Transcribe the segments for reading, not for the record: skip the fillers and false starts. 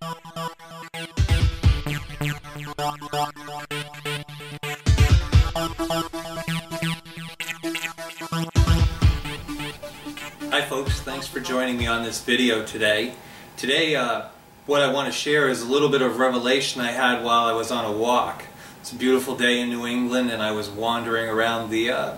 Hi folks, thanks for joining me on this video today. Today what I want to share is a little bit of revelation I had while I was on a walk. It's a beautiful day in New England and I was wandering around the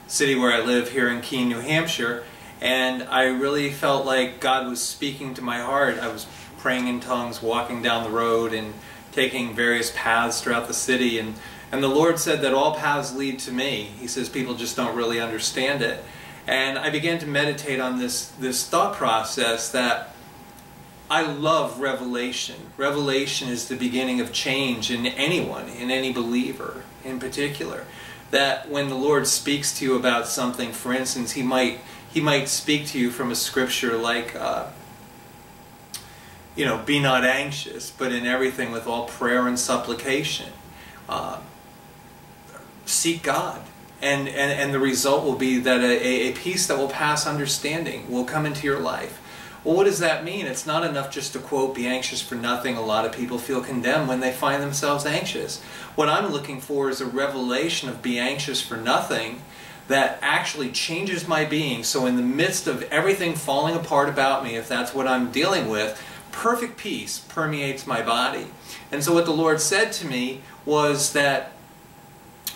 city where I live here in Keene, New Hampshire, and I really felt like God was speaking to my heart. I was praying in tongues, walking down the road and taking various paths throughout the city, and the Lord said that all paths lead to me. He says people just don't really understand it. And I began to meditate on this thought process that I love revelation. Revelation is the beginning of change in anyone, in any believer in particular. That when the Lord speaks to you about something, for instance, He might speak to you from a scripture like, you know, be not anxious, but in everything with all prayer and supplication. Seek God. And the result will be that a peace that will pass understanding will come into your life. Well, what does that mean? It's not enough just to quote, be anxious for nothing. A lot of people feel condemned when they find themselves anxious. What I'm looking for is a revelation of be anxious for nothing that actually changes my being. So in the midst of everything falling apart about me, if that's what I'm dealing with, perfect peace permeates my body. And so what the Lord said to me was that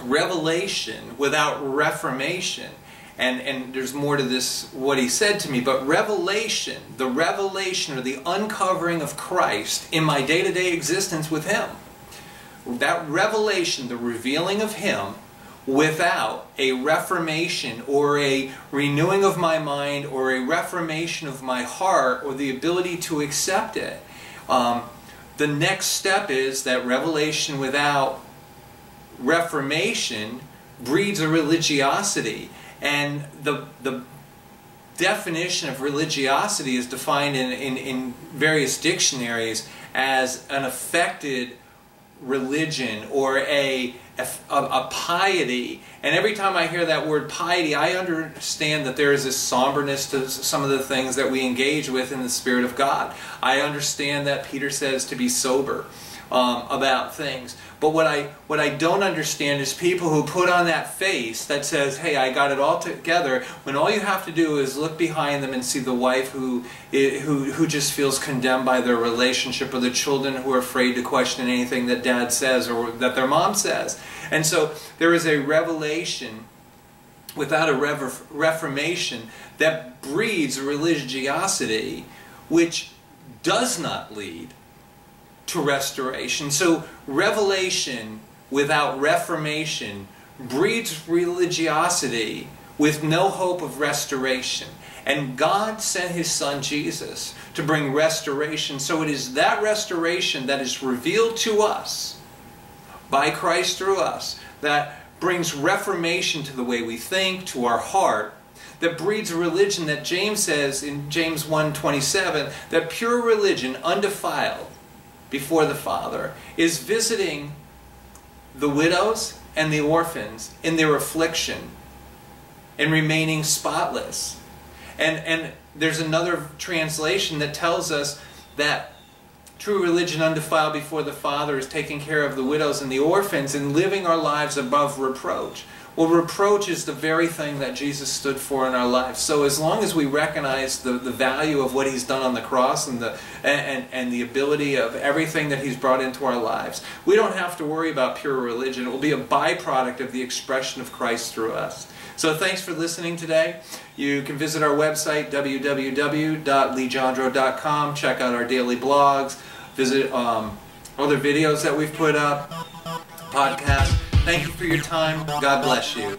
revelation without reformation, and there's more to this, what He said to me, but revelation, the revelation or the uncovering of Christ in my day-to-day existence with Him, that revelation, the revealing of Him, without a reformation or a renewing of my mind or a reformation of my heart or the ability to accept it, the next step is that revelation without reformation breeds a religiosity. And the definition of religiosity is defined in various dictionaries as an affected religion or a piety. And every time I hear that word piety, I understand that there is a somberness to some of the things that we engage with in the Spirit of God. I understand that Peter says to be sober about things. But what I don't understand is people who put on that face that says, hey, I got it all together, when all you have to do is look behind them and see the wife who just feels condemned by their relationship, or the children who are afraid to question anything that dad says or that their mom says. And so there is a revelation without a reformation that breeds a religiosity which does not lead to restoration. So revelation without reformation breeds religiosity with no hope of restoration. And God sent His Son Jesus to bring restoration. So it is that restoration that is revealed to us by Christ through us that brings reformation to the way we think, to our heart, that breeds a religion that James says in James 1:27, that pure religion, undefiled before the Father, is visiting the widows and the orphans in their affliction and remaining spotless. And there's another translation that tells us that true religion undefiled before the Father is taking care of the widows and the orphans and living our lives above reproach. Well, reproach is the very thing that Jesus stood for in our lives. So as long as we recognize the value of what He's done on the cross and the ability of everything that He's brought into our lives, we don't have to worry about pure religion. It will be a byproduct of the expression of Christ through us. So thanks for listening today. You can visit our website, www.leejandro.com. Check out our daily blogs. Visit other videos that we've put up, podcasts. Thank you for your time. God bless you.